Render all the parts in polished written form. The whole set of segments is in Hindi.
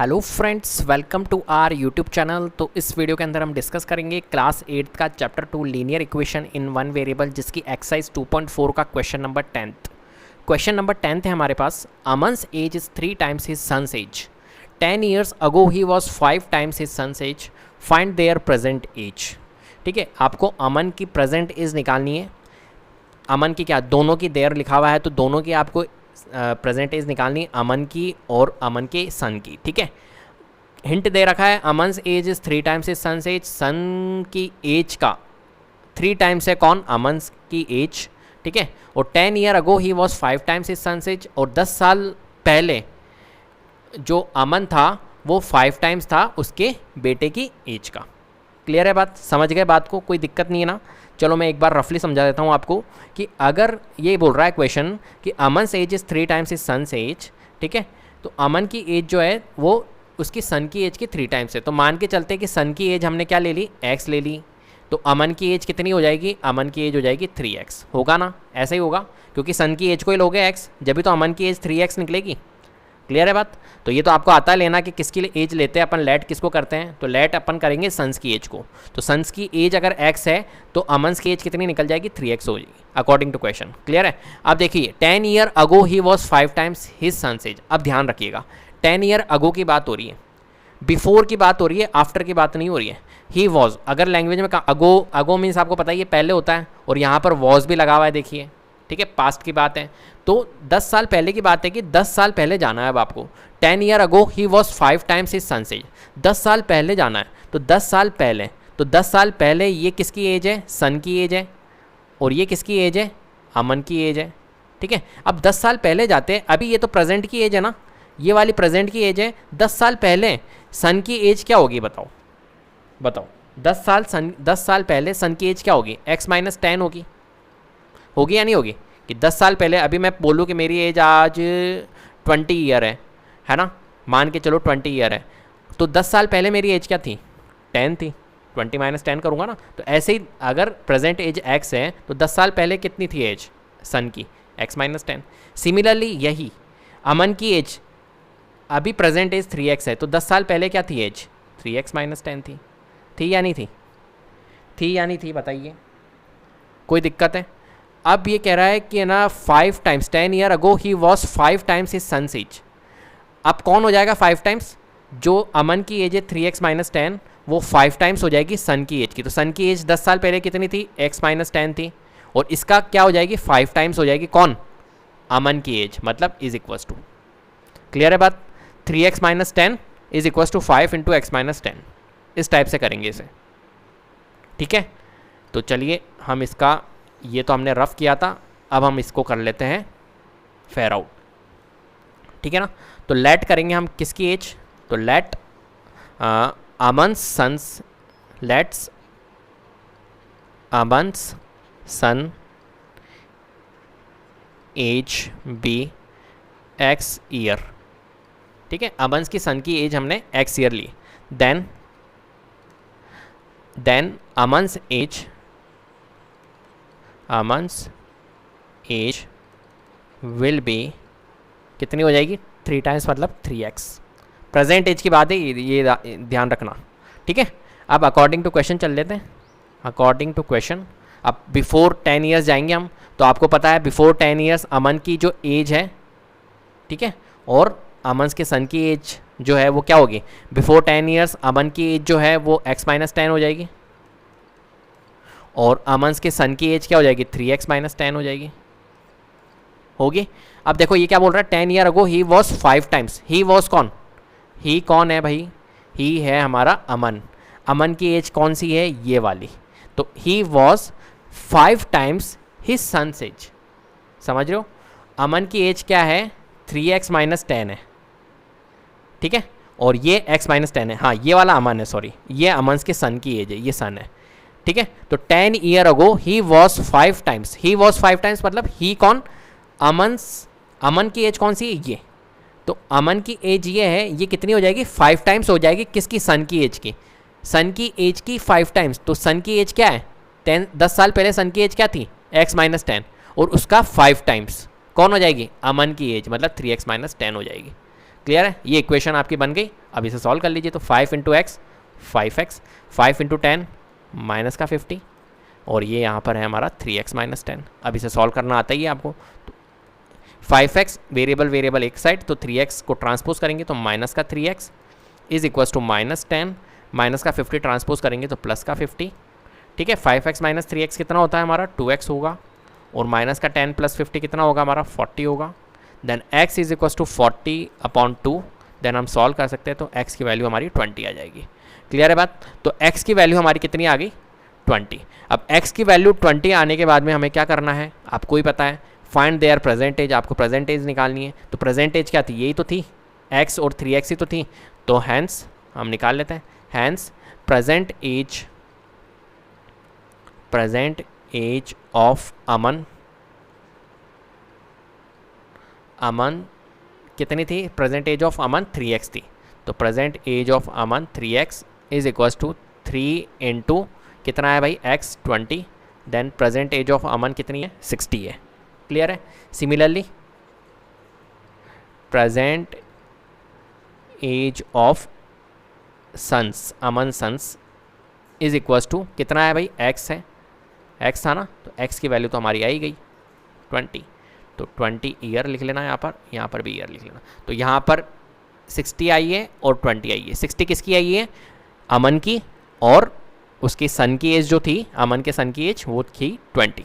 Hello friends, welcome to our YouTube channel. तो इस वीडियो के अंदर हम डिस्कस करेंगे क्लास 8 का chapter 2 linear equation in one variable, जिसकी एक्सरसाइज 2.4 का question number 10th। Question number 10th है हमारे पास। A man's age is 3 times his son's age. 10 years ago he was 5 times his son's age. Find their present age. ठीक है, आपको अमन की प्रेजेंट एज निकालनी है। अमन की क्या, दोनों की देयर लिखा हुआ है तो दोनों की आपको प्रेजेंट एज निकालनी, अमन की और अमन के सन की। ठीक है, हिंट दे रखा है a man's age is 3 times his son's age. Son की एज का 3 times है कौन, अमन्स की एज। ठीक है, और 10 year ago he was 5 times his son's age. और 10 साल पहले जो अमन था वो 5 times था उसके बेटे की एज का। क्लियर है बात, समझ गए बात को, कोई दिक्कत नहीं है ना। चलो मैं एक बार रफली समझा देता हूँ आपको कि अगर ये बोल रहा है क्वेश्चन कि a man's age is 3 times his son's age. ठीक है, तो अमन की एज जो है वो उसकी सन की एज की 3 times है। तो मान के चलते कि सन की एज हमने क्या ले ली, x ले ली, तो अमन की एज कितनी हो जाएगी, अमन की एज हो जाएगी 3x। होगा ना, ऐसा ही होगा क्योंकि सन की एज को ही लोगे x, जब भी तो अमन की एज 3x निकलेगी। क्लियर है बात। तो ये तो आपको आता है लेना कि किसकी एज लेते हैं अपन, लेट किसको करते हैं, तो लेट अपन करेंगे सन्स की एज को। तो सन्स की एज अगर x है तो अमन्स की एज कितनी निकल जाएगी, 3x हो जाएगी अकॉर्डिंग टू क्वेश्चन। क्लियर है। अब देखिए 10 year ago he was 5 times his son's age. अब ध्यान रखिएगा 10 year अगो की बात हो रही है, बिफोर की बात हो रही है, आफ्टर की बात नहीं हो रही है। ही वॉज, अगर लैंग्वेज में अगो, अगो मीन्स आपको पता ही है पहले होता है, और यहाँ पर वॉज भी लगा हुआ है देखिए। ठीक है, पास्ट की बात है तो 10 साल पहले की बात है कि 10 साल पहले जाना है अब आपको। 10 year ago he was 5 times his son's age. 10 साल पहले जाना है तो 10 साल पहले, तो 10 साल पहले ये किसकी एज है, सन की एज है, और ये किसकी एज है, अमन की एज है। ठीक है, अब 10 साल पहले जाते हैं, अभी ये तो प्रेजेंट की एज है ना, ये वाली प्रेजेंट की एज है। 10 साल पहले सन की एज क्या होगी बताओ, बताओ 10 साल पहले सन की एज क्या होगी, x - 10 होगी, होगी या नहीं होगी। कि 10 साल पहले, अभी मैं बोलूँ कि मेरी एज आज 20 year है ना, मान के चलो 20 year है, तो 10 साल पहले मेरी एज क्या थी, 10 थी। 20 - 10 करूँगा ना, तो ऐसे ही अगर प्रेजेंट एज x है तो 10 साल पहले कितनी थी एज सन की, x - 10। सिमिलरली यही अमन की एज, अभी प्रेजेंट एज 3x है तो 10 साल पहले क्या थी एज, 3x - 10 थी या नहीं थी, थी या नहीं थी बताइए, कोई दिक्कत है। अब ये कह रहा है कि ना 5 times 10 year ago he was 5 times his son's age. अब कौन हो जाएगा 5 times, जो अमन की एज है 3x - 10 वो 5 times हो जाएगी सन की एज की। तो सन की एज 10 साल पहले कितनी थी, x - 10 थी, और इसका क्या हो जाएगी 5 times हो जाएगी कौन, अमन की एज, मतलब इज इक्वस टू। क्लियर है बात, 3x - 10 is equals to 5 × x - 10। इस टाइप से करेंगे इसे। ठीक है, तो चलिए हम इसका, ये तो हमने रफ किया था, अब हम इसको कर लेते हैं फेयर आउट। ठीक है ना, तो लेट करेंगे हम किसकी एज, तो let Aman's son's, let's Aman's son age be x year. ठीक है, अमन्स की सन की एज हमने x ईयर ली, then Aman's age will be कितनी हो जाएगी, 3 times मतलब 3x। प्रेजेंट एज की बात है, ये ध्यान रखना। ठीक है, अब अकॉर्डिंग टू क्वेश्चन चल लेते हैं। अकॉर्डिंग टू क्वेश्चन, अब बिफोर 10 years जाएंगे हम, तो आपको पता है बिफोर 10 years अमन की जो एज है, ठीक है, और अमन के सन की एज जो है वो क्या होगी, बिफोर 10 years अमन की एज जो है वो x - 10 हो जाएगी, और अमन के सन की एज क्या हो जाएगी, 3x - 10 हो जाएगी, होगी। अब देखो ये क्या बोल रहा है, 10 year ago he was 5 times। He was कौन, ही कौन है भाई, ही है हमारा अमन। अमन की एज कौन सी है, ये वाली, तो he was 5 times his son's age. समझ रहे हो, अमन की एज क्या है, 3x - 10 है। ठीक है, और ये x - 10 है, हाँ ये वाला अमन है, सॉरी ये अमन के सन की एज है, ये सन है। ठीक है, तो 10 year ago he was 5 times, he was 5 times मतलब ही कौन, अमन की एज कौन सी है, ये, तो अमन की एज ये है, ये कितनी हो जाएगी, 5 times हो जाएगी किसकी, सन की एज की, सन की एज की 5 times। तो सन की एज क्या है, 10 साल पहले सन की एज क्या थी, x - 10, और उसका 5 times कौन हो जाएगी, अमन की एज, मतलब 3x - 10 हो जाएगी। क्लियर है, ये इक्वेशन आपकी बन गई। अब इसे सॉल्व कर लीजिए। तो 5 into x 5x, 5 into 10 minus का 50, और ये यहाँ पर है हमारा 3x माइनस 10। अब इसे सॉल्व करना आता ही है आपको। तो 5x वेरिएबल एक साइड, तो 3x को ट्रांसपोज करेंगे तो माइनस का 3x is equals to minus 10, minus का 50 ट्रांसपोज करेंगे तो प्लस का 50। ठीक है, 5x माइनस 3x कितना होता है हमारा 2x होगा, और माइनस का 10 प्लस 50 कितना होगा हमारा 40 होगा। Then x is equals to 40/2, then हम सॉल्व कर सकते हैं तो x की वैल्यू हमारी 20 आ जाएगी। क्लियर है बात। तो x की वैल्यू हमारी कितनी आ गई 20। अब x की वैल्यू 20 आने के बाद में हमें क्या करना है आपको ही पता है, फाइंड देयर प्रेजेंटेज, आपको प्रेजेंटेज निकालनी है। तो प्रेजेंटेज क्या थी, यही तो थी, x और 3x ही तो थी। तो हैंस हम निकाल लेते हैं, hence present age of Aman कितनी थी, present age of Aman 3x थी। तो present age of Aman 3x is equals to 3 into कितना है भाई x 20, then present age of Aman कितनी है 60 है। क्लियर है। Similarly present age of sons Aman sons is equals to कितना है भाई x है, x था ना, तो x की वैल्यू तो हमारी आई गई 20। तो 20 ईयर लिख लेना यहाँ पर भी ईयर लिख लेना। तो यहाँ पर 60 आई है और 20 आई है। 60 किसकी आई है, अमन की, और उसकी सन की एज जो थी, अमन के सन की एज वो थी 20।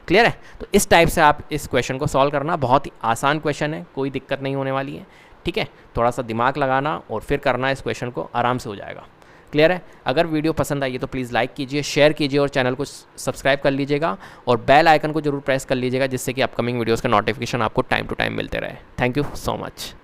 क्लियर है। तो इस टाइप से आप इस क्वेश्चन को सॉल्व करना, बहुत ही आसान क्वेश्चन है, कोई दिक्कत नहीं होने वाली है। ठीक है, थोड़ा सा दिमाग लगाना और फिर करना, इस क्वेश्चन को आराम से हो जाएगा। क्लियर है। अगर वीडियो पसंद आई है तो प्लीज़ लाइक कीजिए, शेयर कीजिए और चैनल को सब्सक्राइब कर लीजिएगा, और बेल आइकन को जरूर प्रेस कर लीजिएगा, जिससे कि अपकमिंग वीडियोस का नोटिफिकेशन आपको टाइम टू टाइम मिलते रहे। Thank you so much.